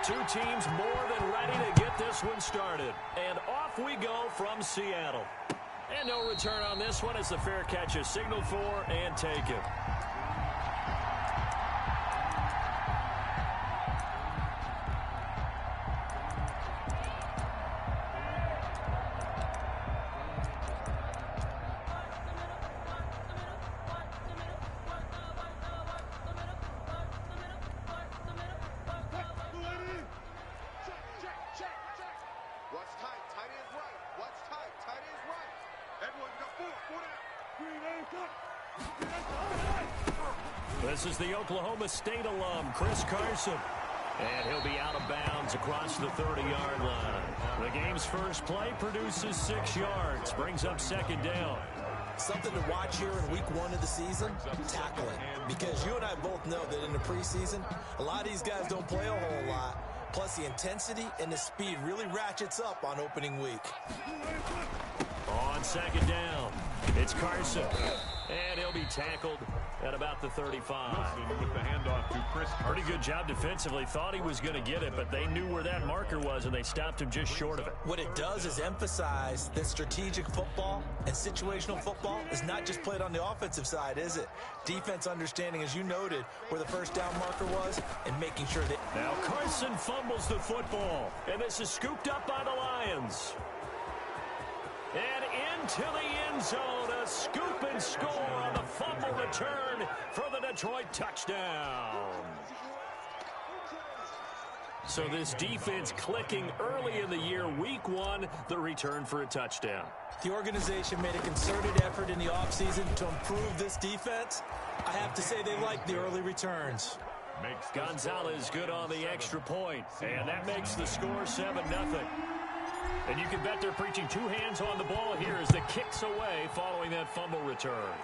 Two teams more than ready to get this one started. And off we go from Seattle. And no return on this one as the fair catch is signaled for and taken. This is the Oklahoma State alum, Chris Carson. And he'll be out of bounds across the 30-yard line. The game's first play produces 6 yards, brings up second down. Something to watch here in week 1 of the season, tackling. Because you and I both know that in the preseason, a lot of these guys don't play a whole lot. Plus, the intensity and the speed really ratchets up on opening week. On second down, it's Carson. And he'll be tackled at about the 35. With the handoff to Chris Carson. Pretty good job defensively. Thought he was going to get it, but they knew where that marker was, and they stopped him just short of it. What it does is emphasize that strategic football and situational football is not just played on the offensive side, is it? Defense understanding, as you noted, where the first down marker was and making sure that... Now Carson fumbles the football, and this is scooped up by the Lions. And into the end zone, a scoop and score on the fumble return for the Detroit touchdown. So this defense clicking early in the year, week 1, the return for a touchdown. The organization made a concerted effort in the offseason to improve this defense. I have to say they like the early returns. Gonzalez good on the extra point, and that makes the score 7-0. And you can bet they're preaching 2 hands on the ball here as the kick's away following that fumble return.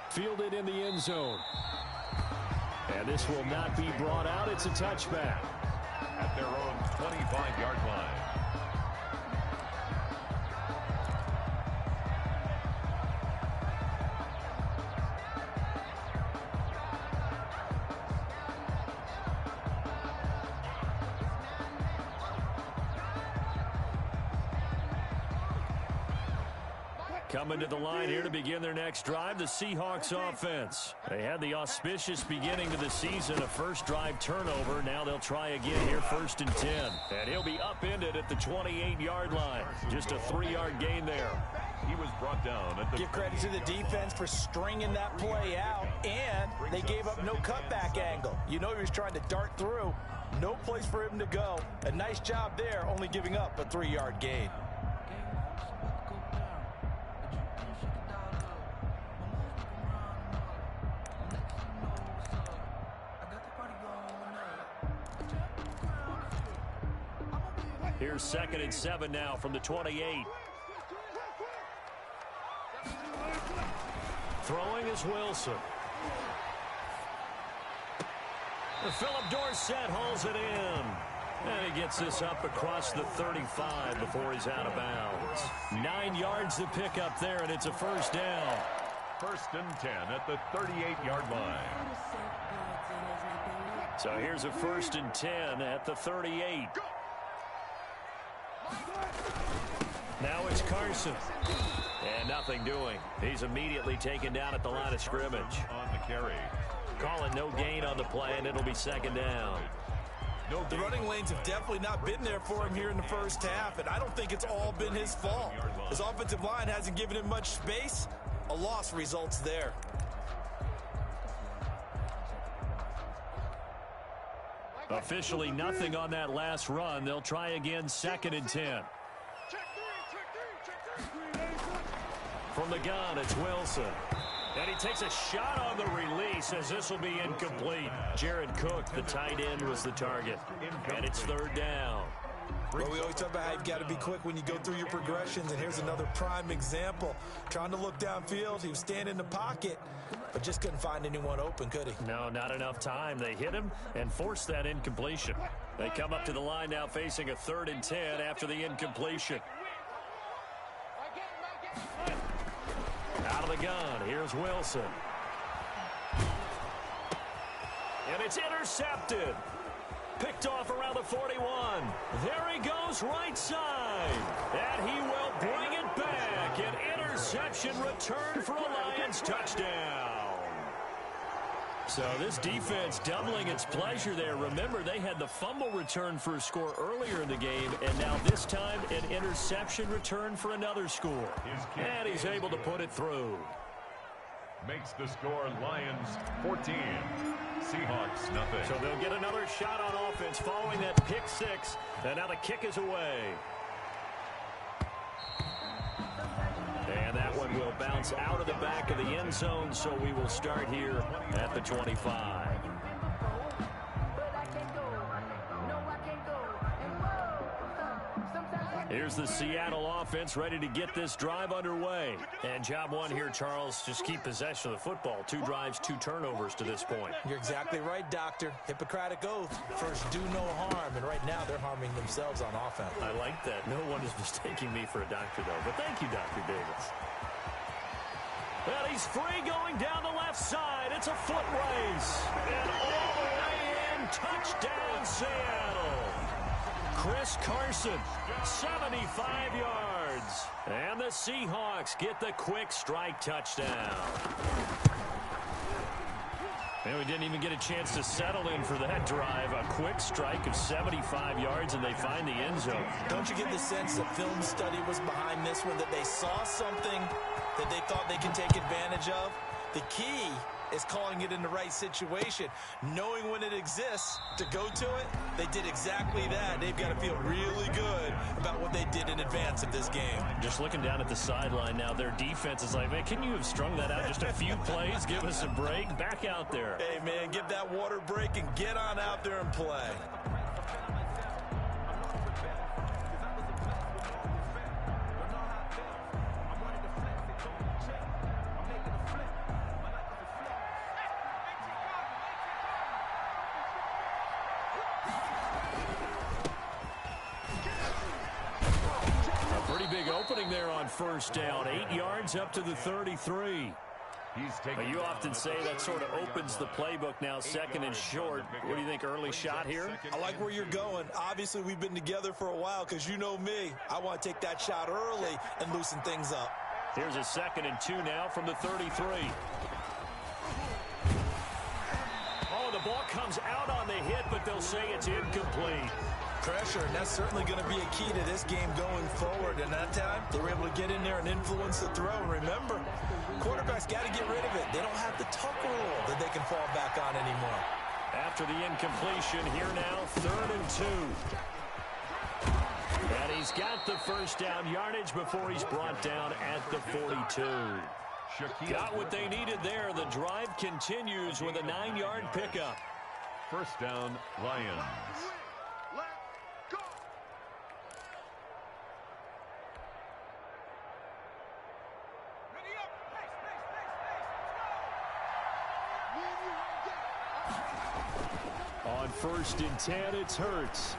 Fielded in the end zone. And this will not be brought out. It's a touchback. At their own 25-yard line. Coming to the line here to begin their next drive, the Seahawks offense. They had the auspicious beginning to the season, a first drive turnover. Now they'll try again here, 1st and 10. And he'll be upended at the 28-yard line. Just a 3-yard gain there. He was brought down at the... Give credit to the defense for stringing that play out, and they gave up no cutback angle. You know he was trying to dart through. No place for him to go. A nice job there, only giving up a 3-yard gain. Here's 2nd and 7 now from the 28. Throwing is Wilson. Philip Dorsett hauls it in. And he gets this up across the 35 before he's out of bounds. 9 yards to pick up there, and it's a first down. 1st and 10 at the 38-yard line. So here's a 1st and 10 at the 38. Now it's Carson. And nothing doing. He's immediately taken down at the line of scrimmage. On the carry. Calling no gain on the play, and it'll be 2nd down. The running lanes have definitely not been there for him here in the first half, and I don't think it's all been his fault. His offensive line hasn't given him much space. A loss results there. Officially nothing on that last run. They'll try again, 2nd and 10. From the gun, it's Wilson. And he takes a shot on the release as this will be incomplete. Jared Cook, the tight end, was the target. And it's 3rd down. Well, we always talk about how you've got to be quick when you go through your progressions, and here's another prime example. Trying to look downfield, he was standing in the pocket, but just couldn't find anyone open, could he? No, not enough time. They hit him and forced that incompletion. They come up to the line now facing a 3rd and 10 after the incompletion. Out of the gun, here's Wilson. And it's intercepted. Picked off around the 41. There he goes right side. And he will bring it back. An interception return for a Lions touchdown. So this defense doubling its pleasure there. Remember, they had the fumble return for a score earlier in the game, and now this time an interception return for another score. And he's able to put it through. Makes the score Lions 14, Seahawks nothing. So they'll get another shot on offense following that pick six, and now the kick is away. And that one will bounce out of the back of the end zone, so we will start here at the 25. Here's the Seattle offense ready to get this drive underway. And job one here, Charles, just keep possession of the football. 2 drives, 2 turnovers to this point. You're exactly right, Doctor. Hippocratic oath. First, do no harm. And right now, they're harming themselves on offense. I like that. No one is mistaking me for a doctor, though. But thank you, Dr. Davis. Well, he's free going down the left side. It's a foot race. And all the way in, touchdown, Seattle. Chris Carson, 75 yards. And the Seahawks get the quick strike touchdown. And we didn't even get a chance to settle in for that drive. A quick strike of 75 yards, and they find the end zone. Don't you get the sense that film study was behind this one, that they saw something that they thought they could take advantage of? The key is calling it in the right situation, knowing when it exists to go to it. They did exactly that. They've got to feel really good about what they did in advance of this game. Just looking down at the sideline now, their defense is like, man, can you have strung that out just a few plays? Give us a break. Back out there. Hey, man, give that water break and get on out there and play. Opening there on first down, 8 yards up to the 33. You often say that sort of opens the playbook now, second and short. What do you think, early shot here? I like where you're going. Obviously, we've been together for a while because you know me. I want to take that shot early and loosen things up. Here's a 2nd and 2 now from the 33. Oh, the ball comes out on the hit, but they'll say it's incomplete. Pressure, and that's certainly going to be a key to this game going forward. And that time, they were able to get in there and influence the throw. And remember, quarterbacks got to get rid of it. They don't have the tuck rule that they can fall back on anymore. After the incompletion, here now, 3rd and 2. And he's got the first down yardage before he's brought down at the 42. Got what they needed there. The drive continues with a 9-yard pickup. First down, Lions. On 1st and 10, it's Hurts.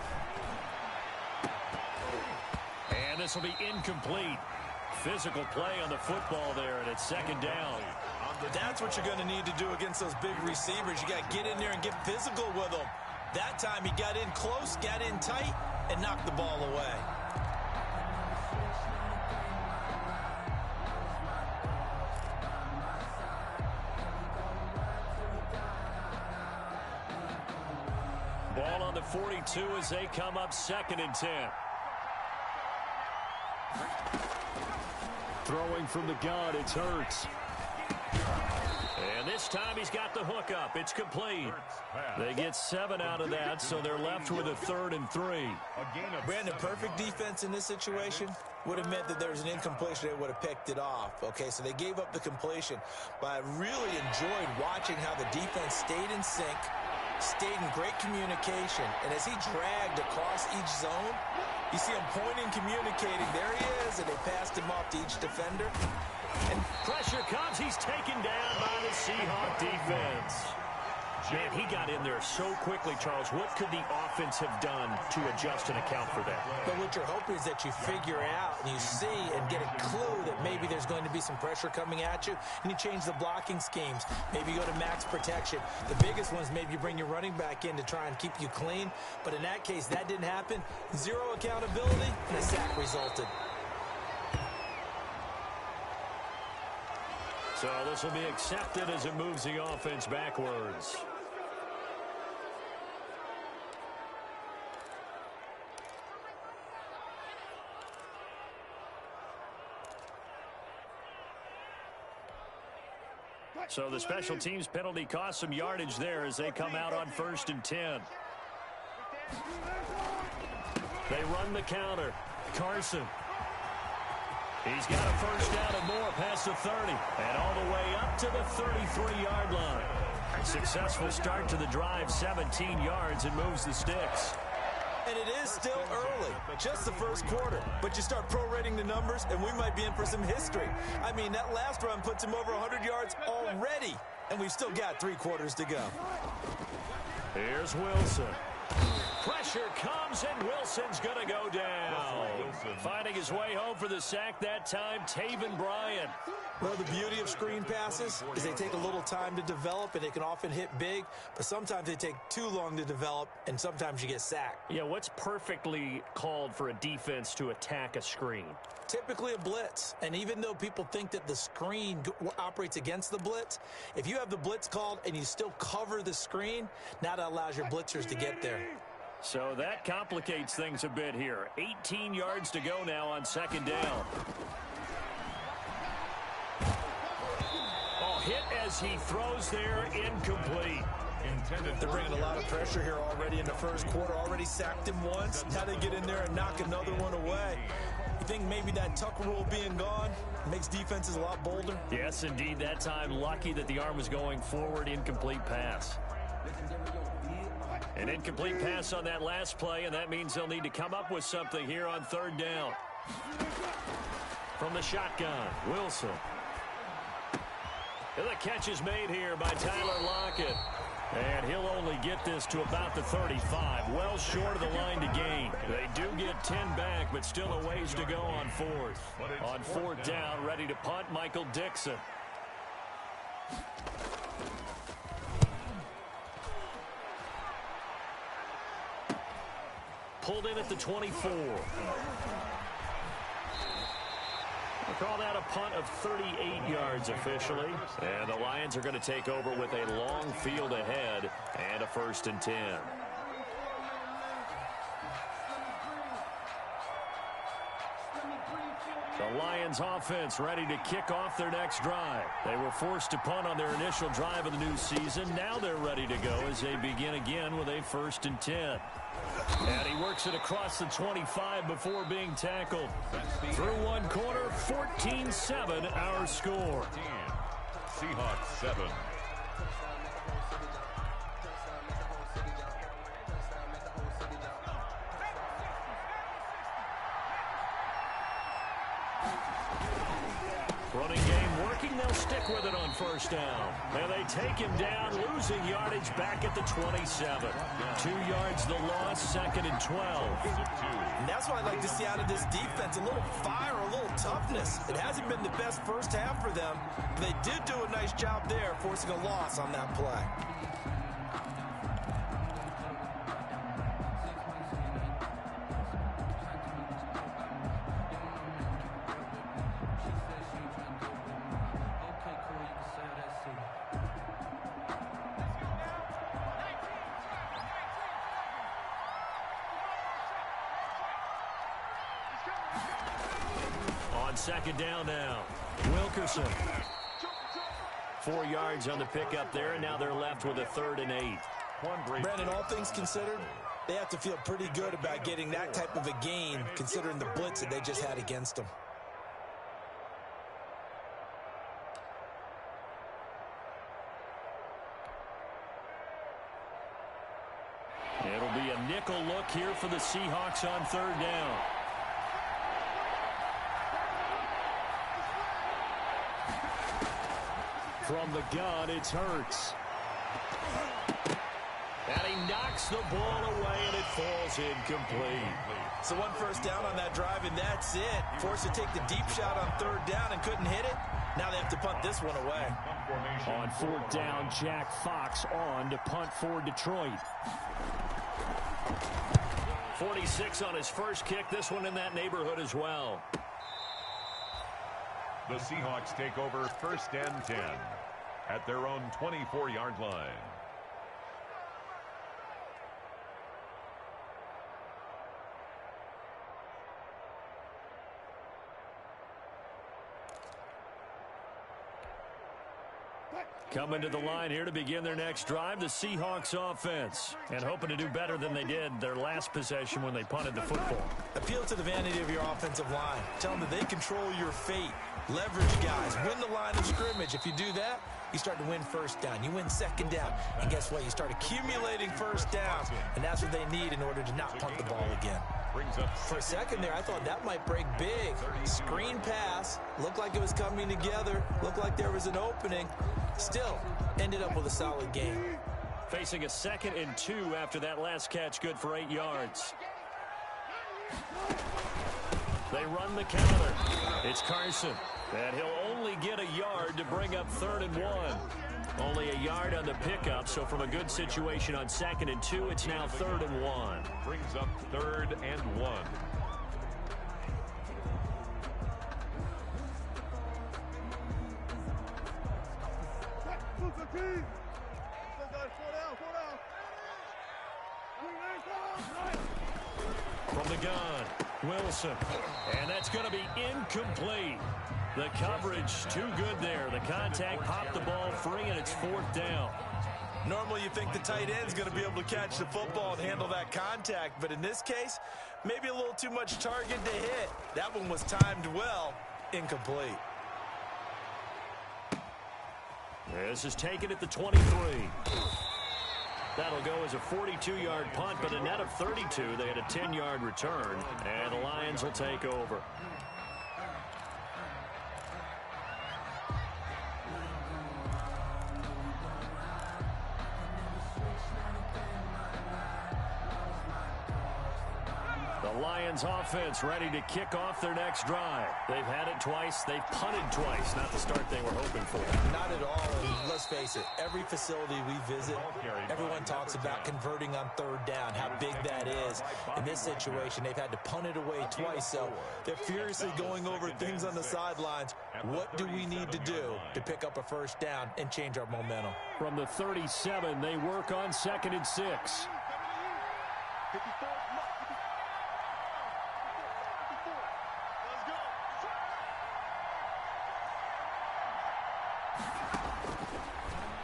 And this will be incomplete. Physical play on the football there, and it's 2nd down. That's what you're going to need to do against those big receivers. You got to get in there and get physical with them. That time he got in close, got in tight, and knocked the ball away. Ball on the 42 as they come up 2nd and 10. Throwing from the gun, it's Hurts. And this time he's got the hook up. It's complete. They get 7 out of that, so they're left with a 3rd and 3. Brandon, perfect defense in this situation would have meant that there was an incompletion. They would have picked it off. Okay, so they gave up the completion. But I really enjoyed watching how the defense stayed in sync, stayed in great communication. And as he dragged across each zone, you see him pointing, communicating. There he is, and they passed him off to each defender. And pressure comes. He's taken down by the Seahawk defense. Man, he got in there so quickly, Charles. What could the offense have done to adjust and account for that? But what you're hoping is that you figure out and you see and get a clue that maybe there's going to be some pressure coming at you, and you change the blocking schemes. Maybe you go to max protection. The biggest one is maybe you bring your running back in to try and keep you clean. But in that case, that didn't happen. Zero accountability, and a sack resulted. So this will be accepted as it moves the offense backwards. So the special teams penalty cost some yardage there as they come out on 1st and 10. They run the counter. Carson. He's got a first down and more past the 30 and all the way up to the 33-yard line. Successful start to the drive, 17 yards, and moves the sticks. And it is still early, just the first quarter. But you start prorating the numbers, and we might be in for some history. I mean, that last run puts him over 100 yards already, and we've still got 3 quarters to go. Here's Wilson. Pressure comes, and Wilson's going to go down. Finding his way home for the sack that time, Taven Bryan. Well, the beauty of screen passes is they take a little time to develop, and they can often hit big, but sometimes they take too long to develop, and sometimes you get sacked. Yeah, what's perfectly called for a defense to attack a screen? Typically a blitz, and even though people think that the screen operates against the blitz, if you have the blitz called and you still cover the screen, now that allows your blitzers to get there. So that complicates things a bit here. 18 yards to go now on 2nd down. Oh, hit as he throws there, incomplete. They're bringing a lot of pressure here already in the first quarter. Already sacked him once. Now they get in there and knock another one away. You think maybe that Tucker rule being gone makes defenses a lot bolder? Yes, indeed. That time, lucky that the arm was going forward. Incomplete pass. An incomplete pass on that last play, and that means they'll need to come up with something here on 3rd down. From the shotgun, Wilson. And the catch is made here by Tyler Lockett. And he'll only get this to about the 35, well short of the line to gain. They do get 10 back, but still a ways to go on 4th. On 4th down, ready to punt, Michael Dixon. Pulled in at the 24. We'll call that a punt of 38 yards officially. And the Lions are going to take over with a long field ahead and a 1st and 10. The Lions offense ready to kick off their next drive. They were forced to punt on their initial drive of the new season. Now they're ready to go as they begin again with a 1st and 10. And he works it across the 25 before being tackled. Through one quarter, 14-7 our score. Seahawks 7. Running game working, they'll stick with it on 1st down. And they take him down, losing yardage back at the 27. 2 yards the loss, 2nd and 12. And that's what I'd like to see out of this defense, a little fire, a little toughness. It hasn't been the best first half for them, but they did do a nice job there, forcing a loss on that play. On 2nd down now, Wilkerson. 4 yards on the pickup there, and now they're left with a 3rd and 8. Brandon, all things considered, they have to feel pretty good about getting that type of a gain, considering the blitz that they just had against them. It'll be a nickel look here for the Seahawks on 3rd down. From the gun, it's Hurts. And he knocks the ball away, and it falls incomplete. So one first down on that drive, and that's it. Forced to take the deep shot on third down and couldn't hit it. Now they have to punt this one away. On fourth down, Jack Fox on to punt for Detroit. 46 on his first kick. This one in that neighborhood as well. The Seahawks take over first and 10 at their own 24-yard line. Coming to the line here to begin their next drive, the Seahawks offense. And hoping to do better than they did their last possession when they punted the football. Appeal to the vanity of your offensive line. Tell them that they control your fate. Leverage guys. Win the line of scrimmage. If you do that, you start to win first down. You win second down. And guess what? You start accumulating first downs. And that's what they need in order to not punt the ball again. For a second there, I thought that might break big. Screen pass. Looked like it was coming together. Looked like there was an opening. Still, ended up with a solid game. Facing a 2nd and 2 after that last catch, good for 8 yards. They run the counter. It's Carson. And he'll only get a yard to bring up 3rd and 1. Only a yard on the pickup, so from a good situation on 2nd and 2, it's now 3rd and 1. Brings up 3rd and 1. From the gun, Wilson. And that's going to be incomplete. The coverage too good there. The contact popped the ball free, and it's 4th down. Normally you think the tight end's going to be able to catch the football and handle that contact, but in this case, maybe a little too much target to hit. That one was timed well. Incomplete. This is taken at the 23. That'll go as a 42-yard punt, but a net of 32. They had a 10-yard return, and the Lions will take over. The Lions offense ready to kick off their next drive. They've had it twice. They've punted twice. Not the start they were hoping for. Not at all. And let's face it, every facility we visit, everyone talks about converting on 3rd down, how big that is. In this situation, they've had to punt it away twice, so they're furiously going over things on the sidelines. What do we need to do to pick up a first down and change our momentum? From the 37, they work on 2nd and 6.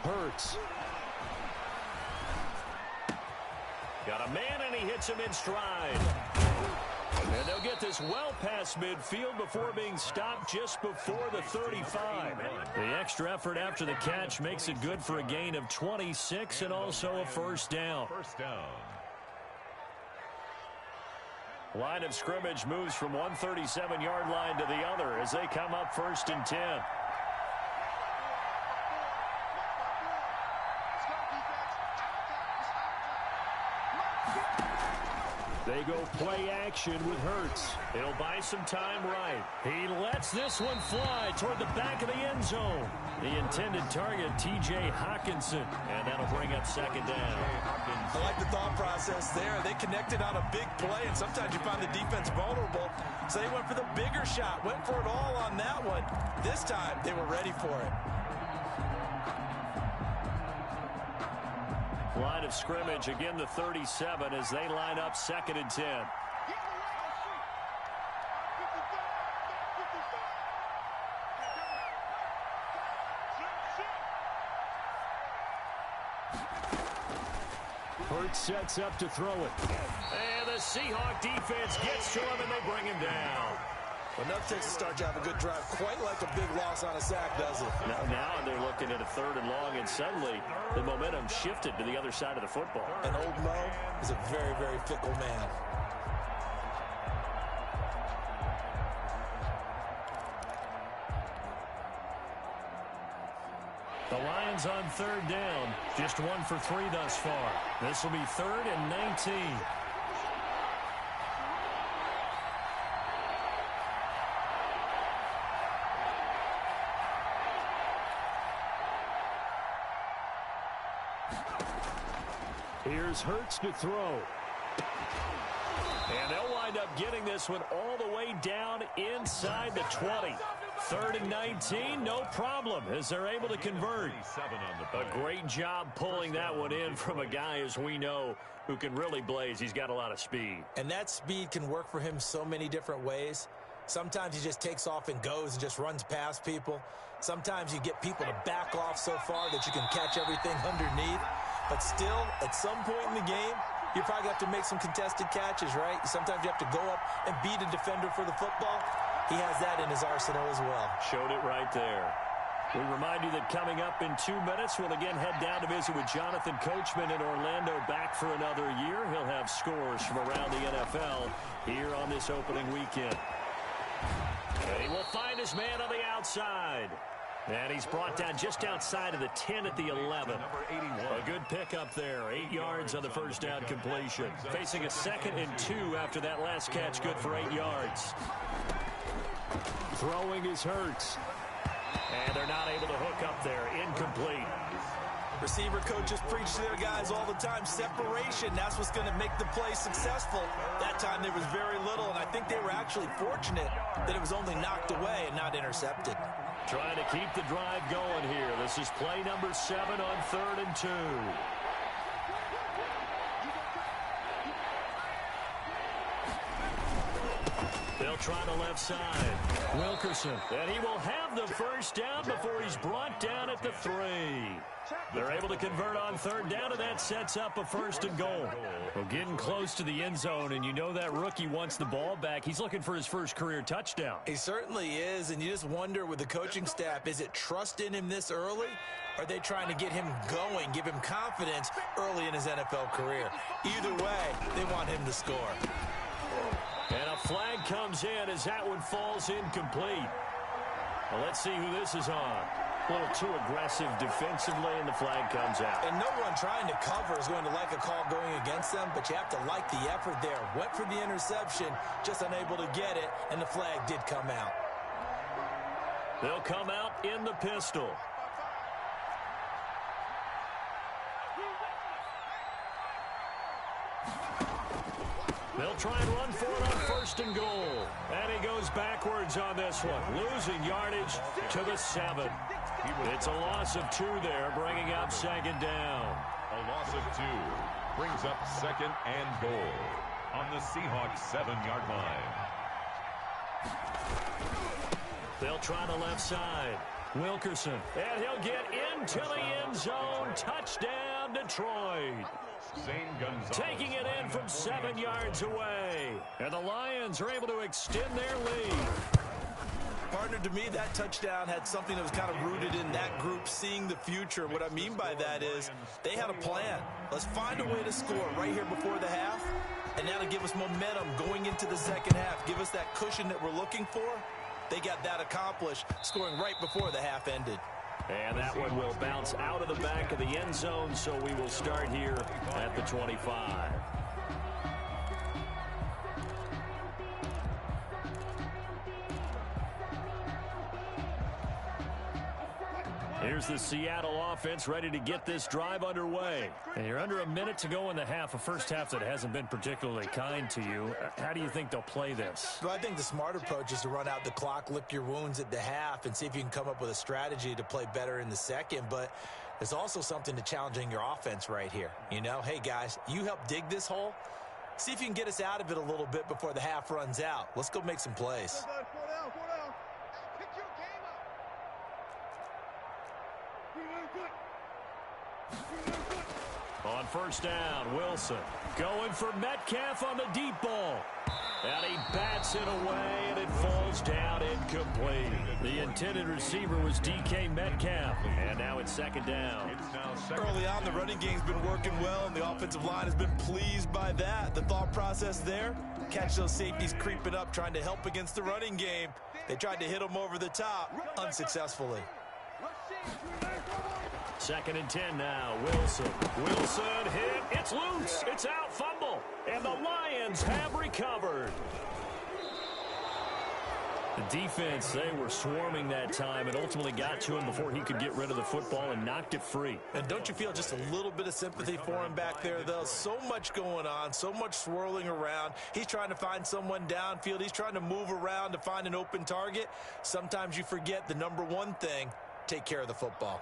Hurts. Got a man, and he hits him in stride. And they'll get this well past midfield before being stopped just before the 35. The extra effort after the catch makes it good for a gain of 26 and also a first down. Line of scrimmage moves from one 37-yard line to the other as they come up 1st and 10. They go play action with Hurts. It'll buy some time right. He lets this one fly toward the back of the end zone. The intended target, T.J. Hawkinson. And that'll bring up 2nd down. I like the thought process there. They connected on a big play, and sometimes you find the defense vulnerable. So they went for the bigger shot, went for it all on that one. This time, they were ready for it. Line of scrimmage, again the 37 as they line up 2nd and 10. Hurts sets up to throw it. And the Seahawk defense gets to him, and they bring him down. Enough takes to start to have a good drive. Quite like a big loss on a sack, does it? Now they're looking at a 3rd and long, and suddenly the momentum shifted to the other side of the football. And old Mo is a very, very fickle man. The Lions on third down. Just 1 for 3 thus far. This will be 3rd and 19. Here's Hurts to throw. And they'll wind up getting this one all the way down inside the 20. 3rd and 19, no problem, as they're able to convert. A great job pulling that one in from a guy, as we know, who can really blaze. He's got a lot of speed. And that speed can work for him so many different ways. Sometimes he just takes off and goes and just runs past people. Sometimes you get people to back off so far that you can catch everything underneath. But still, at some point in the game, you probably have to make some contested catches, right? Sometimes you have to go up and beat a defender for the football. He has that in his arsenal as well. Showed it right there. We remind you that coming up in 2 minutes, we'll again head down to visit with Jonathan Coachman in Orlando, back for another year. He'll have scores from around the NFL here on this opening weekend. And he will find his man on the outside. And he's brought down just outside of the 10 at the 11. A good pickup there. 8 yards on the first down completion. Facing a 2nd and 2 after that last catch, good for 8 yards. Throwing is Hurts. And they're not able to hook up there. Incomplete. Receiver coaches preach to their guys all the time. Separation, that's what's going to make the play successful. That time there was very little, and I think they were actually fortunate that it was only knocked away and not intercepted. Trying to keep the drive going here. This is play number 7 on 3rd and 2. They'll try the left side. Wilkerson. And he will have the first down before he's brought down at the 3. They're able to convert on 3rd down, and that sets up a 1st and goal. Well, getting close to the end zone, and you know that rookie wants the ball back. He's looking for his first career touchdown. He certainly is, and you just wonder with the coaching staff, is it trust in him this early? Or are they trying to get him going, give him confidence early in his NFL career? Either way, they want him to score. And a flag comes in as that one falls incomplete. Well, let's see who this is on. A little too aggressive defensively, and the flag comes out. And no one trying to cover is going to like a call going against them, but you have to like the effort there. Went for the interception, just unable to get it, and the flag did come out. They'll come out in the pistol. They'll try and run for it on 1st and goal. And he goes backwards on this one, losing yardage to the 7. It's a loss of 2 there, bringing up 2nd down. A loss of 2 brings up 2nd and goal on the Seahawks 7-yard line. They'll try the left side. Wilkerson, and he'll get into the end zone. Touchdown, Detroit. Taking it in from 7 yards away. And the Lions are able to extend their lead. Partner, to me, that touchdown had something that was kind of rooted in that group seeing the future. What I mean by that is they had a plan. Let's find a way to score right here before the half, and that'll give us momentum going into the second half. Give us that cushion that we're looking for. They got that accomplished, scoring right before the half ended. And that one will bounce out of the back of the end zone, so we will start here at the 25. Here's the Seattle offense ready to get this drive underway. And you're under a minute to go in the half, a first half that hasn't been particularly kind to you. How do you think they'll play this? Well, I think the smart approach is to run out the clock, lick your wounds at the half, and see if you can come up with a strategy to play better in the second. But there's also something to challenging your offense right here. You know, hey, guys, you help dig this hole. See if you can get us out of it a little bit before the half runs out. Let's go make some plays. On 1st down, Wilson going for Metcalf on the deep ball. And he bats it away, and it falls down incomplete. The intended receiver was DK Metcalf, and now it's 2nd down. Early on, the running game's been working well, and the offensive line has been pleased by that. The thought process there, catch those safeties creeping up, trying to help against the running game. They tried to hit them over the top, unsuccessfully. 2nd and 10 now. Wilson. Wilson hit. It's loose. It's out. Fumble. And the Lions have recovered. The defense, they were swarming that time and ultimately got to him before he could get rid of the football and knocked it free. And don't you feel just a little bit of sympathy for him back there, though? So much going on, so much swirling around. He's trying to find someone downfield. He's trying to move around to find an open target. Sometimes you forget the number one thing, take care of the football.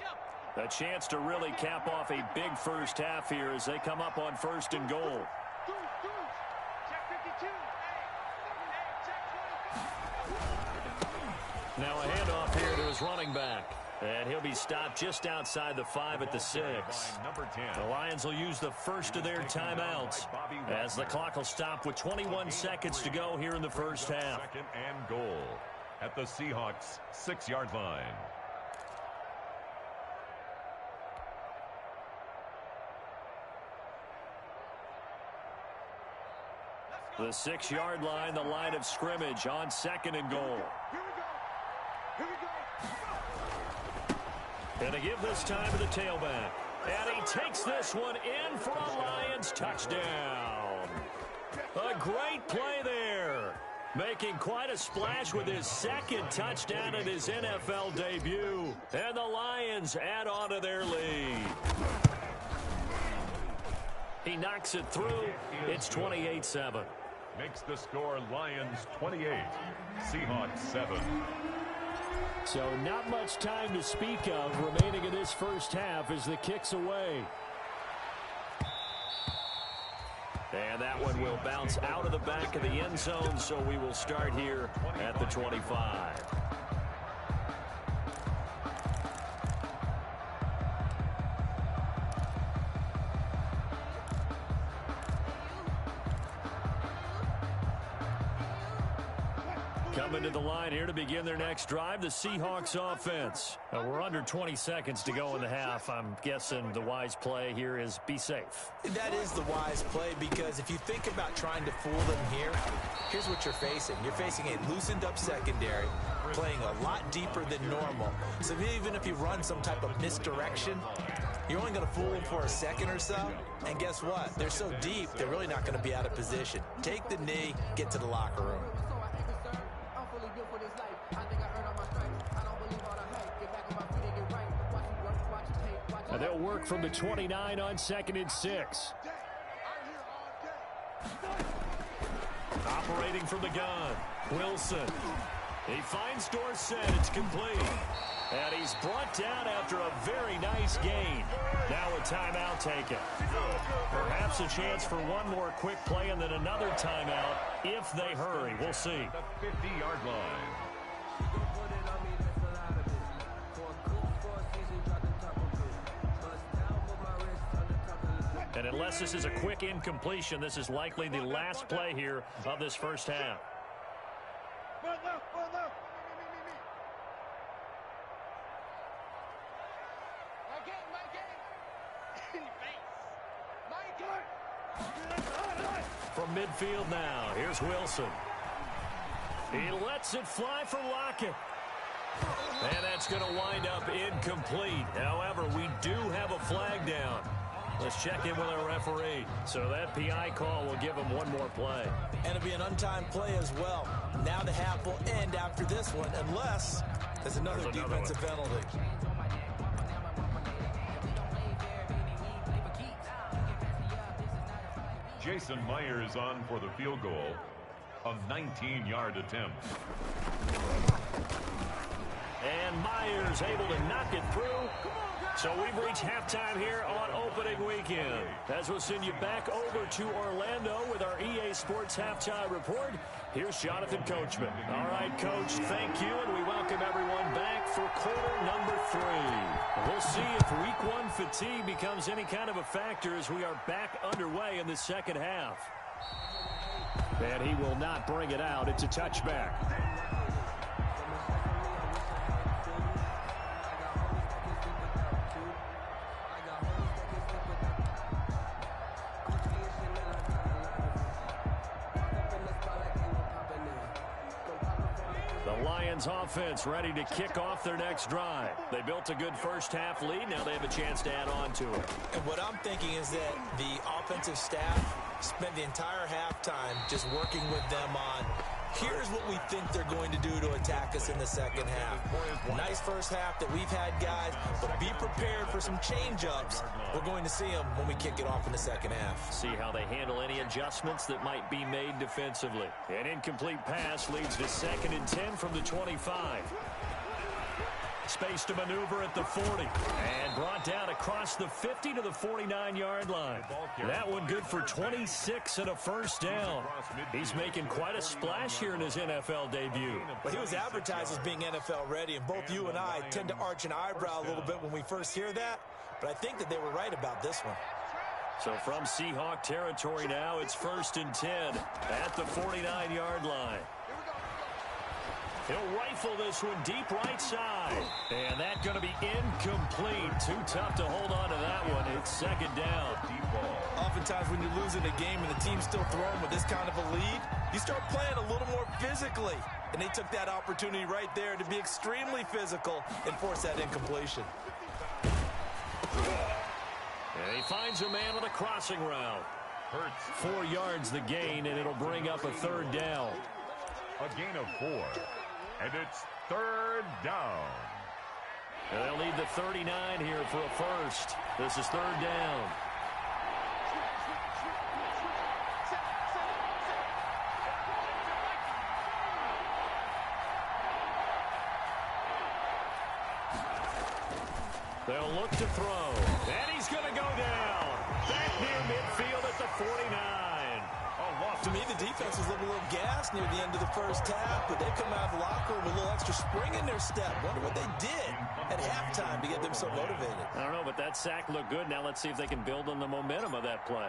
A chance to really cap off a big first half here as they come up on 1st and goal. Now a handoff here to his running back. And he'll be stopped just outside the 5 at the 6. The Lions will use the first of their timeouts as the clock will stop with 21 seconds to go here in the first half. 2nd and goal at the Seahawks 6-yard line. The 6-yard line, the line of scrimmage on 2nd and goal. And to give this time to the tailback. And he takes this one in for a Lions touchdown. A great play there. Making quite a splash with his 2nd touchdown in his NFL debut. And the Lions add on to their lead. He knocks it through. It's 28-7. Makes the score Lions 28, Seahawks 7. So not much time to speak of remaining in this first half as the kick's away. And that one will bounce out of the back of the end zone, so we will start here at the 25. Coming to the line here to begin their next drive, the Seahawks offense. We're under 20 seconds to go in the half. I'm guessing the wise play here is be safe. That is the wise play, because if you think about trying to fool them here, here's what you're facing. You're facing a loosened up secondary, playing a lot deeper than normal. So even if you run some type of misdirection, you're only going to fool them for a second or so. And guess what? They're so deep, they're really not going to be out of position. Take the knee, get to the locker room. And they'll work from the 29 on 2nd and 6. Operating from the gun, Wilson. He finds Dorsett. It's complete. And he's brought down after a very nice gain. Now a timeout taken. Perhaps a chance for one more quick play and then another timeout if they hurry. We'll see. The 50-yard line. And unless this is a quick incompletion, this is likely the last play here of this first half. From midfield now, here's Wilson. He lets it fly for Lockett. And that's going to wind up incomplete. However, we do have a flag down. Let's check in with our referee. So that PI call will give him one more play. And it'll be an untimed play as well. Now the half will end after this one, unless there's another defensive penalty. Jason Myers on for the field goal. A 19-yard attempt. And Myers able to knock it through. So we've reached halftime here on opening weekend. As we'll send you back over to Orlando with our EA Sports Halftime Report. Here's Jonathan Coachman. All right, Coach, thank you, and we welcome everyone back for quarter number 3. We'll see if week 1 fatigue becomes any kind of a factor as we are back underway in the second half. And he will not bring it out. It's a touchback. Lions offense ready to kick off their next drive. They built a good first-half lead. Now they have a chance to add on to it. And what I'm thinking is that the offensive staff spent the entire halftime just working with them on, here's what we think they're going to do to attack us in the second half. Nice first half that we've had, guys, but be prepared for some change-ups. We're going to see them when we kick it off in the second half. See how they handle any adjustments that might be made defensively. An incomplete pass leads to 2nd and 10 from the 25. Space to maneuver at the 40. And brought down across the 50 to the 49-yard line. That one good for 26 and a first down. He's making quite a splash here in his NFL debut. Well, he was advertised as being NFL ready, and both you and I tend to arch an eyebrow a little bit when we first hear that. But I think that they were right about this one. So from Seahawk territory now, it's 1st and 10 at the 49-yard line. He'll rifle this one deep right side. And that's going to be incomplete. Too tough to hold on to that one. It's 2nd down. Oftentimes when you're losing a game and the team's still throwing with this kind of a lead, you start playing a little more physically. And they took that opportunity right there to be extremely physical and force that incompletion. And he finds a man on the crossing route. 4 yards the gain, and it'll bring up a 3rd down. A gain of 4. And it's 3rd down. And they'll need the 39 here for a first. This is 3rd down. They'll look to throw. And he's going to go down. Back near midfield at the 49. To me, the defense was a little gassed near the end of the first half, but they come out of the locker room with a little extra spring in their step. Wonder what they did at halftime to get them so motivated. I don't know, but that sack looked good. Now let's see if they can build on the momentum of that play.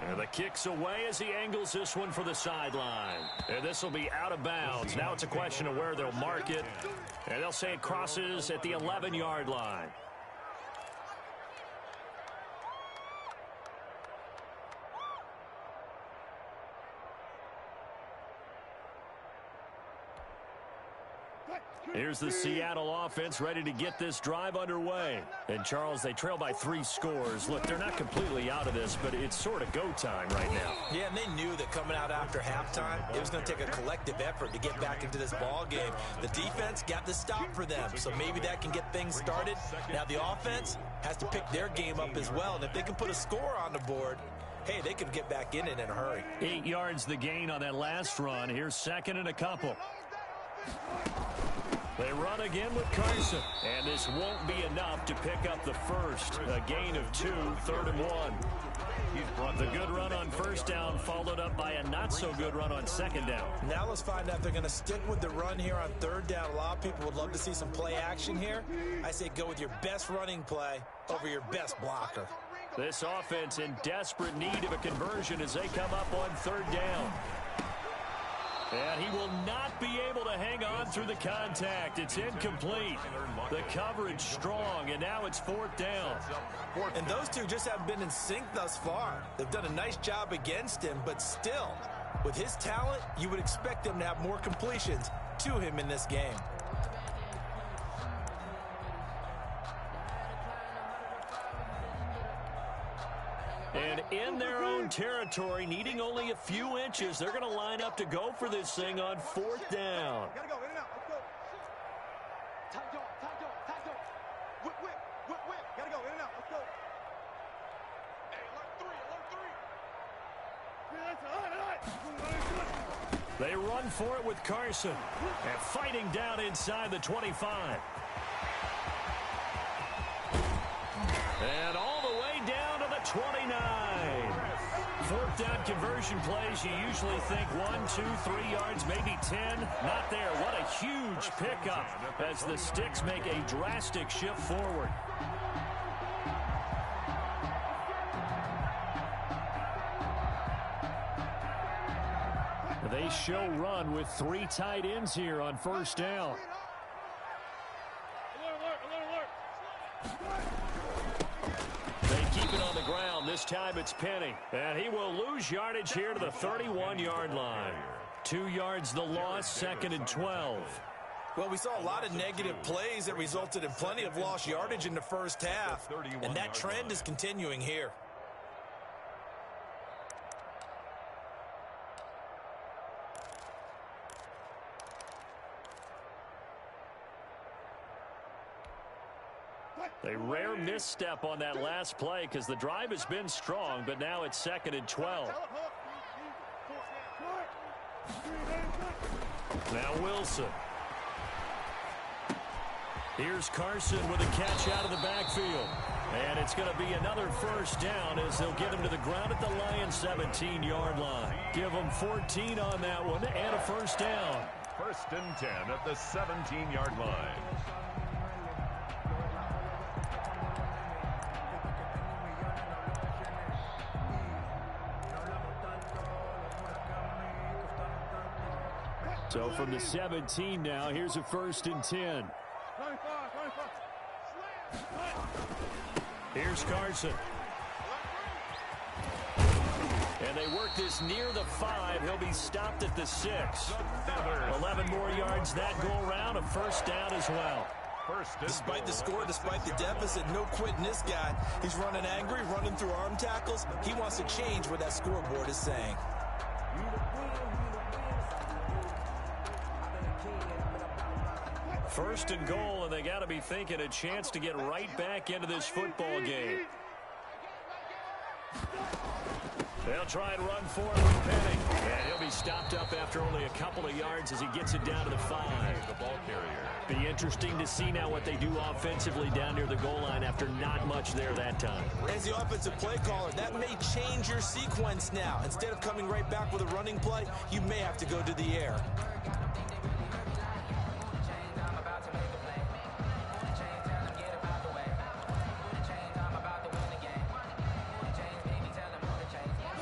And the kick's away as he angles this one for the sideline. And this will be out of bounds. Now it's a question of where they'll mark it. And they'll say it crosses at the 11-yard line. Here's the Seattle offense ready to get this drive underway. And, Charles, they trail by 3 scores. Look, they're not completely out of this, but it's sort of go time right now. Yeah, and they knew that coming out after halftime, it was going to take a collective effort to get back into this ball game. The defense got the stop for them, so maybe that can get things started. Now the offense has to pick their game up as well, and if they can put a score on the board, hey, they can get back in it in a hurry. 8 yards the gain on that last run. Here's 2nd and a couple. They run again with Carson, and this won't be enough to pick up the first. A gain of 2, 3rd and 1. The good run on first down followed up by a not-so-good run on 2nd down. Now let's find out if they're going to stick with the run here on 3rd down. A lot of people would love to see some play action here. I say go with your best running play over your best blocker. This offense in desperate need of a conversion as they come up on 3rd down. And he will not be able to hang on through the contact. It's incomplete. The coverage strong, and now it's 4th down. And those two just haven't been in sync thus far. They've done a nice job against him, but still, with his talent, you would expect them to have more completions to him in this game. And in their own territory, needing only a few inches, they're going to line up to go for this thing on 4th down. Gotta go, in and out, let's go. Tight dog, tight dog, tight dog. Whip, whip, whip, whip. Gotta go, in and out, let's go. Hey, alert 3, alert 3. They run for it with Carson. And fighting down inside the 25. And all the way down to the 29. 4th down conversion plays, you usually think 1, 2, 3 yards, maybe 10. Not there. What a huge pickup as the Sticks make a drastic shift forward. They show run with 3 tight ends here on 1st down. They keep it on the ground. This time it's Penny. And he will lose yardage here to the 31-yard line. 2 yards the loss, 2nd and 12. Well, we saw a lot of negative plays that resulted in plenty of lost yardage in the first half, and that trend is continuing here. A rare misstep on that last play because the drive has been strong, but now it's 2nd and 12. Now Wilson. Here's Carson with a catch out of the backfield. And it's going to be another first down as they'll get him to the ground at the Lions' 17-yard line. Give them 14 on that one and a first down. 1st and 10 at the 17-yard line. So from the 17 now, here's a 1st and 10. Here's Carson. And they work this near the 5. He'll be stopped at the 6. 11 more yards that go around, a first down as well. Despite the score, despite the deficit, no quitting this guy. He's running angry, running through arm tackles. He wants to change what that scoreboard is saying. First and goal, and they got to be thinking a chance to get right back into this football game. They'll try and run for it with Penning. And he'll be stopped up after only a couple of yards as he gets it down to the 5. The ball carrier. Be interesting to see now what they do offensively down near the goal line after not much there that time. As the offensive play caller, that may change your sequence now. Instead of coming right back with a running play, you may have to go to the air.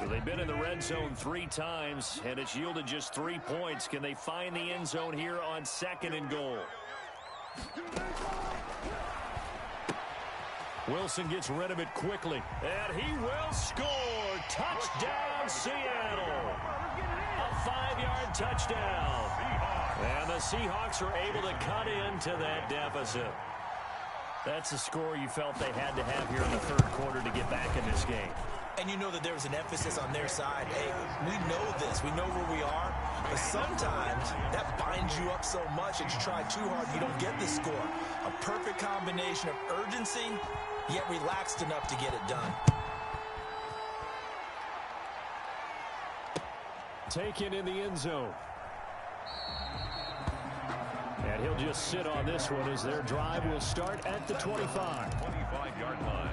They've been in the red zone 3 times, and it's yielded just 3 points. Can they find the end zone here on 2nd and goal? Wilson gets rid of it quickly, and he will score. Touchdown, Seattle. A 5-yard touchdown. And the Seahawks are able to cut into that deficit. That's a score you felt they had to have here in the 3rd quarter to get back in this game. And you know that there was an emphasis on their side. Hey, we know this. We know where we are. But sometimes that binds you up so much that you try too hard, you don't get the score. A perfect combination of urgency, yet relaxed enough to get it done. Taken in the end zone. And he'll just sit on this one as their drive will start at the 25. 25-yard line.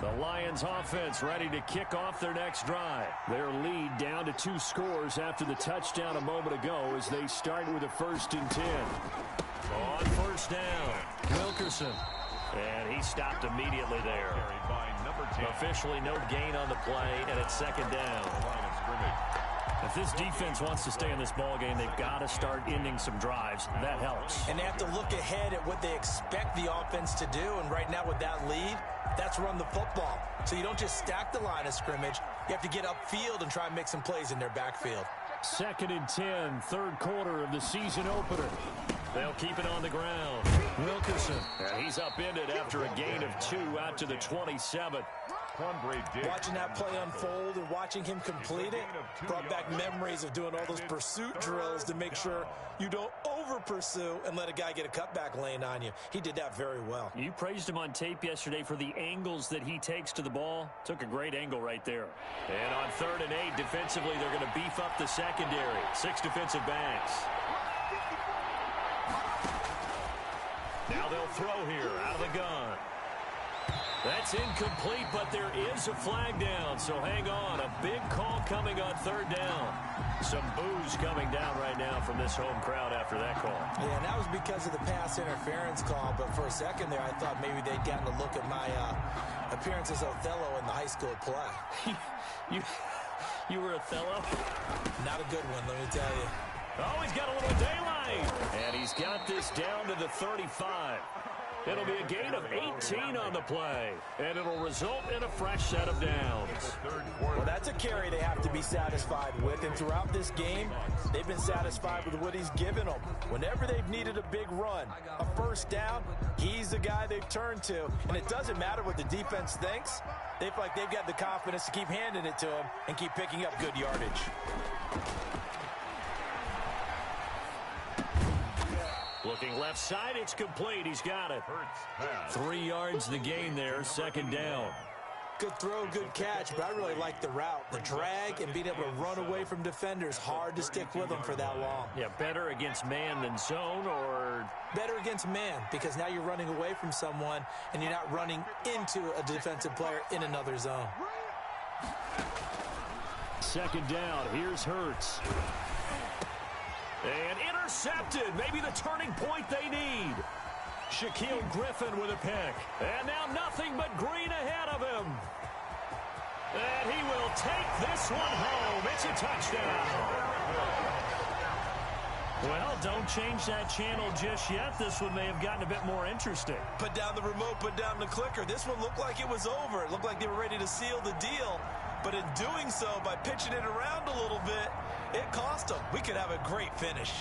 The Lions offense ready to kick off their next drive. Their lead down to 2 scores after the touchdown a moment ago as they start with a 1st and 10. On first down, Wilkerson. And he stopped immediately there. Officially no gain on the play, and it's 2nd down. If this defense wants to stay in this ball game, they've got to start ending some drives. That helps. And they have to look ahead at what they expect the offense to do. And right now with that lead, that's run the football. So you don't just stack the line of scrimmage. You have to get upfield and try and make some plays in their backfield. 2nd and 10, 3rd quarter of the season opener. They'll keep it on the ground. Wilkerson. And he's upended after a gain of 2 out to the 27. Watching that play unfold and watching him complete it brought back memories of doing all those pursuit drills to make sure you don't over-pursue and let a guy get a cutback lane on you. He did that very well. You praised him on tape yesterday for the angles that he takes to the ball. Took a great angle right there. And on 3rd and 8, defensively, they're going to beef up the secondary. 6 defensive backs. Now they'll throw here out of the gun. That's incomplete, but there is a flag down, so hang on. A big call coming on 3rd down. Some boos coming down right now from this home crowd after that call. Yeah, and that was because of the pass interference call, but for a second there, I thought maybe they'd gotten a look at my appearance as Othello in the high school play. You were Othello? Not a good one, let me tell you. Oh, he's got a little daylight. And he's got this down to the 35. It'll be a gain of 18 on the play, and it'll result in a fresh set of downs. Well, that's a carry they have to be satisfied with, and throughout this game, they've been satisfied with what he's given them. Whenever they've needed a big run, a first down, he's the guy they've turned to, and it doesn't matter what the defense thinks. They feel like they've got the confidence to keep handing it to him and keep picking up good yardage. Looking left side, it's complete. He's got it. 3 yards the gain there, second down. Good throw, good catch, but I really like the route. The drag and being able to run away from defenders, hard to stick with them for that long. Yeah, better against man than zone, or? Better against man, because now you're running away from someone and you're not running into a defensive player in another zone. Second down, here's Hurts. And intercepted, maybe the turning point they need. Shaquille Griffin with a pick. And now nothing but green ahead of him. And he will take this one home. It's a touchdown. Well, don't change that channel just yet. This one may have gotten a bit more interesting. Put down the remote, put down the clicker. This one looked like it was over. It looked like they were ready to seal the deal. But in doing so, by pitching it around a little bit, it cost them. We could have a great finish.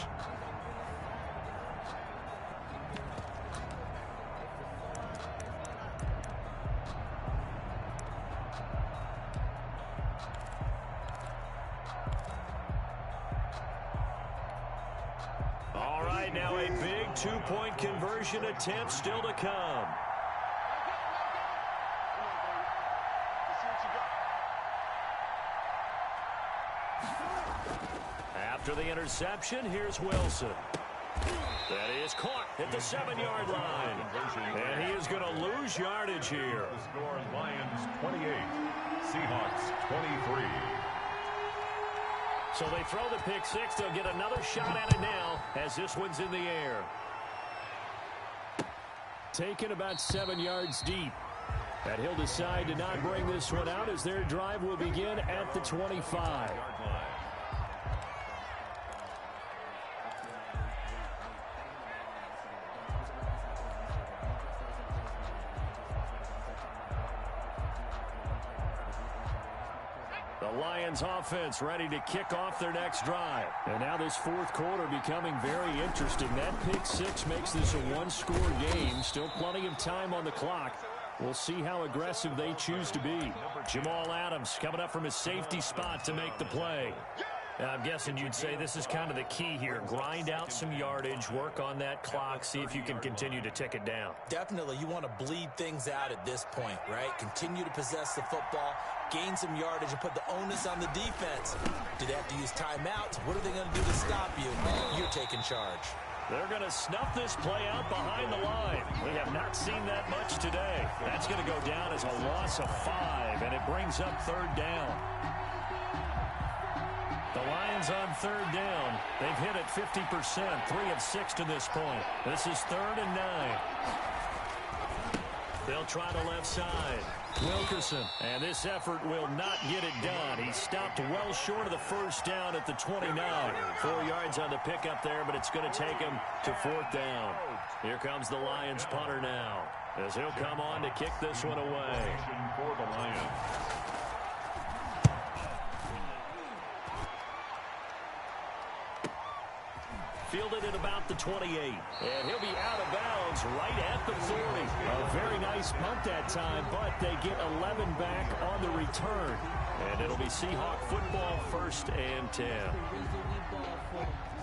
All right, now a big two-point conversion attempt still to come. After the interception, here's Wilson. That is caught at the 7-yard line. And he is going to lose yardage here. The score, Lions 28, Seahawks 23. So they throw the pick six. They'll get another shot at it now as this one's in the air. Taken about 7 yards deep. And he'll decide to not bring this one out as their drive will begin at the 25. The Lions offense ready to kick off their next drive. And now this fourth quarter becoming very interesting. That pick six makes this a one-score game. Still plenty of time on the clock. We'll see how aggressive they choose to be. Jamal Adams coming up from his safety spot to make the play. I'm guessing you'd say this is kind of the key here. Grind out some yardage, work on that clock, see if you can continue to tick it down. Definitely, you want to bleed things out at this point, right? Continue to possess the football, gain some yardage, and put the onus on the defense. Do they have to use timeouts? What are they going to do to stop you? You're taking charge. They're going to snuff this play out behind the line. We have not seen that much today. That's going to go down as a loss of 5, and it brings up third down. The Lions on third down. They've hit it 50%, 3 of 6 to this point. This is 3rd and 9. They'll try the left side. Wilkerson, and this effort will not get it done. He stopped well short of the first down at the 29. 4 yards on the pickup there, but it's going to take him to 4th down. Here comes the Lions punter now, as he'll come on to kick this one away. For the Lions. Fielded at about the 28. And he'll be out of bounds right at the 40. A very nice punt that time, but they get 11 back on the return. And it'll be Seahawk football, 1st and 10.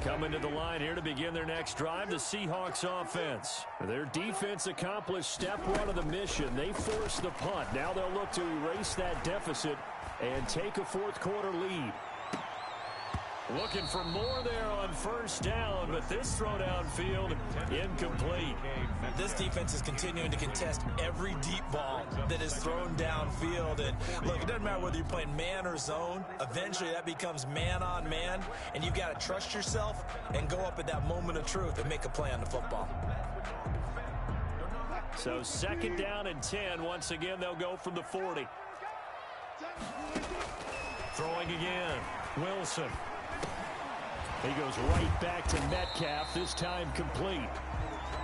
Coming to the line here to begin their next drive, the Seahawks offense. Their defense accomplished step 1 of the mission. They forced the punt. Now they'll look to erase that deficit and take a fourth quarter lead. Looking for more there on first down, but this throw downfield incomplete. This defense is continuing to contest every deep ball that is thrown downfield. And look, it doesn't matter whether you're playing man or zone. Eventually that becomes man on man, and you've got to trust yourself and go up at that moment of truth and make a play on the football. So 2nd down and 10. Once again, they'll go from the 40. Throwing again. Wilson. He goes right back to Metcalf, this time complete.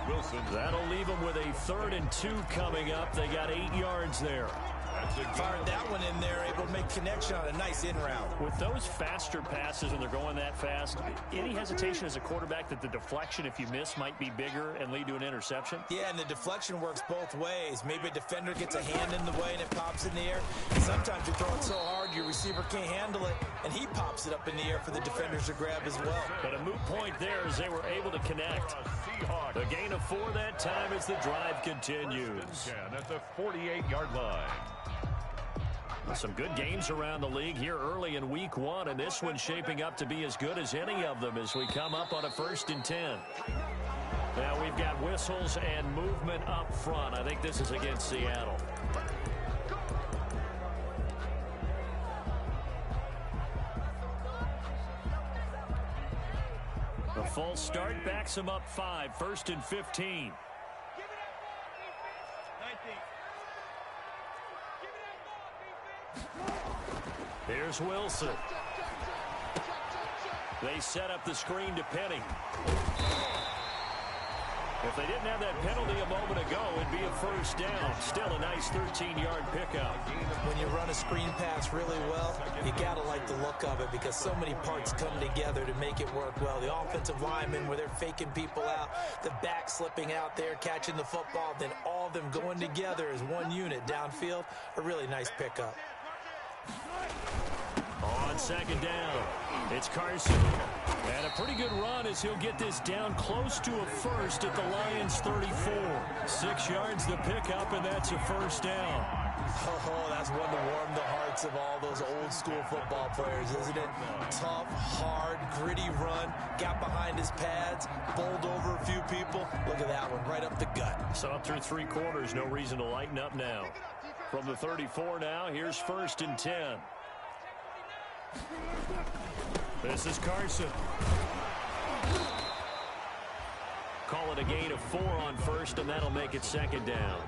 Wilson. That'll leave them with a 3rd and 2 coming up. They got 8 yards there. Fired that one in there, able to make connection on a nice in route. With those faster passes, and they're going that fast, any hesitation as a quarterback that the deflection, if you miss, might be bigger and lead to an interception? Yeah, and the deflection works both ways. Maybe a defender gets a hand in the way and it pops in the air. And sometimes you throw it so hard your receiver can't handle it, and he pops it up in the air for the defenders to grab as well. But a moot point there as they were able to connect. A gain of 4 that time as the drive continues. At the 48-yard line. Some good games around the league here early in week 1, and this one's shaping up to be as good as any of them as we come up on a 1st and 10. Now we've got whistles and movement up front. I think this is against Seattle. A false start backs them up 5, 1st and 15. Here's Wilson. They set up the screen to Penny. If they didn't have that penalty a moment ago, it'd be a 1st down. Still a nice 13-yard pickup. When you run a screen pass really well, you got to like the look of it because so many parts come together to make it work well. The offensive linemen, where they're faking people out, the back slipping out there, catching the football, then all of them going together as one unit downfield. A really nice pickup. On 2nd down, it's Carson. And a pretty good run as he'll get this down close to a 1st at the Lions' 34. 6 yards the pickup, and that's a 1st down. Oh, that's one to warm the hearts of all those old school football players, isn't it? Tough, hard, gritty run, got behind his pads, bowled over a few people. Look at that one, right up the gut. So up through 3 quarters, no reason to lighten up now. From the 34 now, here's 1st and 10. This is Carson. Call it a gain of 4 on 1st, and that'll make it 2nd down.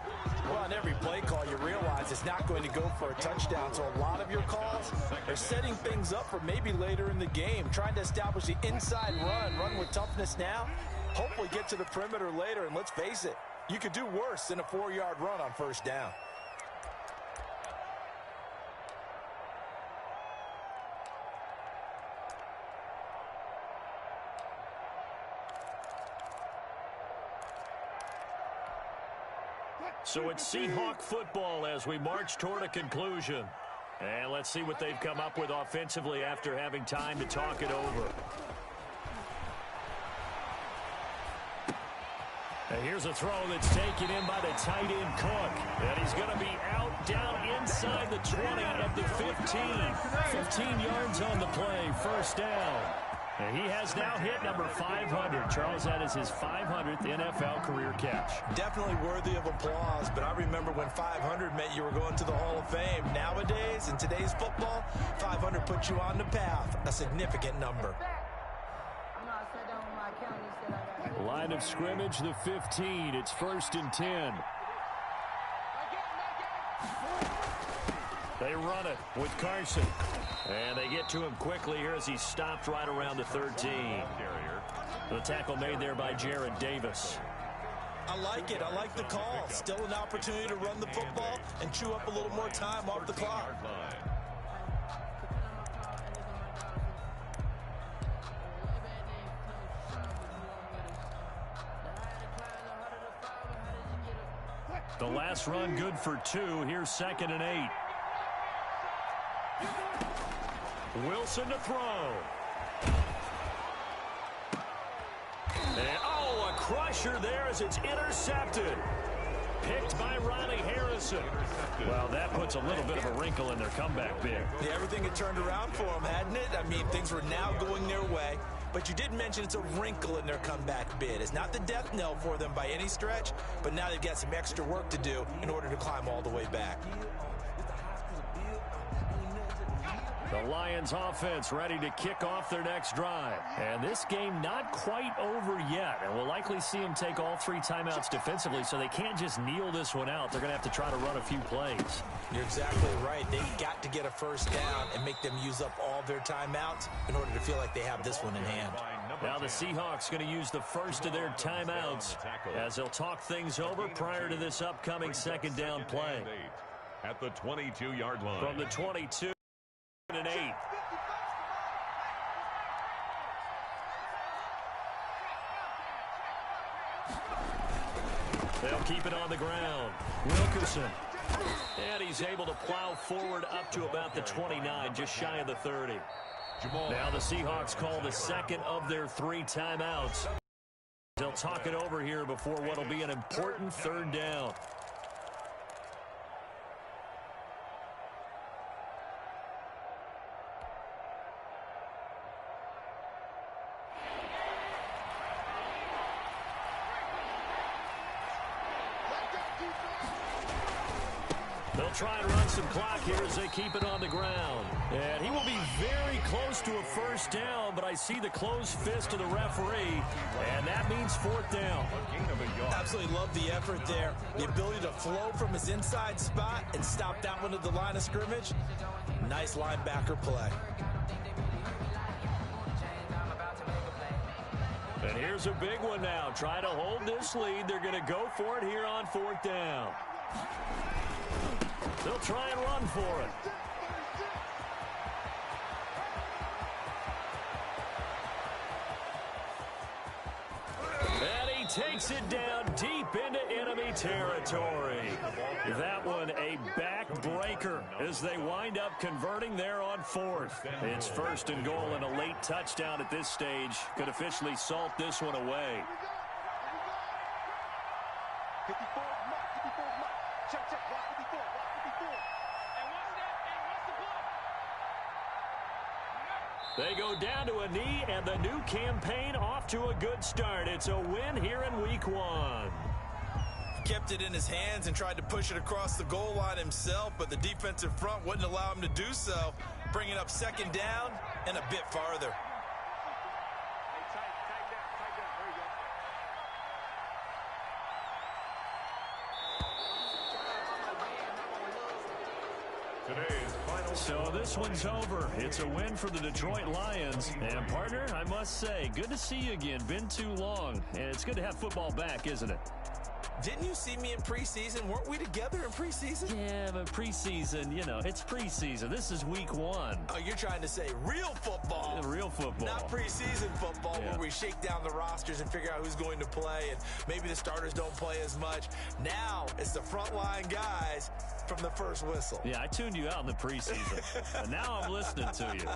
Well, on every play call, you realize it's not going to go for a touchdown, so a lot of your calls are setting things up for maybe later in the game, trying to establish the inside run with toughness now, hopefully get to the perimeter later, and let's face it, you could do worse than a 4-yard run on 1st down. So it's Seahawk football as we march toward a conclusion. And let's see what they've come up with offensively after having time to talk it over. And here's a throw that's taken in by the tight end Cook. And he's going to be out down inside the 20 at the 15. 15 yards on the play, 1st down. And he has now hit number 500. Charles, that is his 500th NFL career catch. Definitely worthy of applause, but I remember when 500 meant you were going to the Hall of Fame. Nowadays, in today's football, 500 puts you on the path, a significant number. Line of scrimmage, the 15. It's 1st and 10. They run it with Carson. And they get to him quickly here as he stopped right around the 13. The tackle made there by Jared Davis. I like it. I like the call. Still an opportunity to run the football and chew up a little more time off the clock. The last run good for 2. Here's 2nd and 8. Wilson to throw. And, a crusher there as it's intercepted. Picked by Ronnie Harrison. Well, that puts a little bit of a wrinkle in their comeback bid. Yeah, everything had turned around for them, hadn't it? I mean, things were now going their way. But you did mention it's a wrinkle in their comeback bid. It's not the death knell for them by any stretch, but now they've got some extra work to do in order to climb all the way back. The Lions offense ready to kick off their next drive. And this game not quite over yet. And we'll likely see them take all 3 timeouts defensively, so they can't just kneel this one out. They're going to have to try to run a few plays. You're exactly right. They've got to get a 1st down and make them use up all their timeouts in order to feel like they have this one in hand. Now the Seahawks going to use the first of their timeouts as they'll talk things over prior to this upcoming second down play. At the 22-yard line. From the 22 and 8. They'll keep it on the ground. Wilkerson. And he's able to plow forward up to about the 29, just shy of the 30. Now the Seahawks call the second of their 3 timeouts. They'll talk it over here before what will be an important third down. They'll try and run some clock here as they keep it on the ground. And he will be very close to a first down, but I see the closed fist of the referee, and that means 4th down. Absolutely love the effort there. The ability to flow from his inside spot and stop that one at the line of scrimmage. Nice linebacker play. And here's a big one now. Try to hold this lead. They're going to go for it here on 4th down. They'll try and run for it. And he takes it down deep into enemy territory. That one a backbreaker as they wind up converting there on 4th. It's 1st and goal and a late touchdown at this stage could officially salt this one away. 54, mark, 54, mark. Check, check, block 54, block 54. And what's the block? They go down to a knee, and the new campaign off to a good start. It's a win here in week 1. Kept it in his hands and tried to push it across the goal line himself, but the defensive front wouldn't allow him to do so, bringing up 2nd down and a bit farther. Hey, tight down, there you go. Today's final. So this one's over. It's a win for the Detroit Lions. And, partner, I must say, good to see you again. Been too long. And it's good to have football back, isn't it? Didn't you see me in preseason? Weren't we together in preseason? Yeah, but preseason, you know, it's preseason. This is week 1. Oh, you're trying to say real football. Real football. Not preseason football where we shake down the rosters and figure out who's going to play, and maybe the starters don't play as much. Now it's the frontline guys from the first whistle. Yeah, I tuned you out in the preseason. And now I'm listening to you.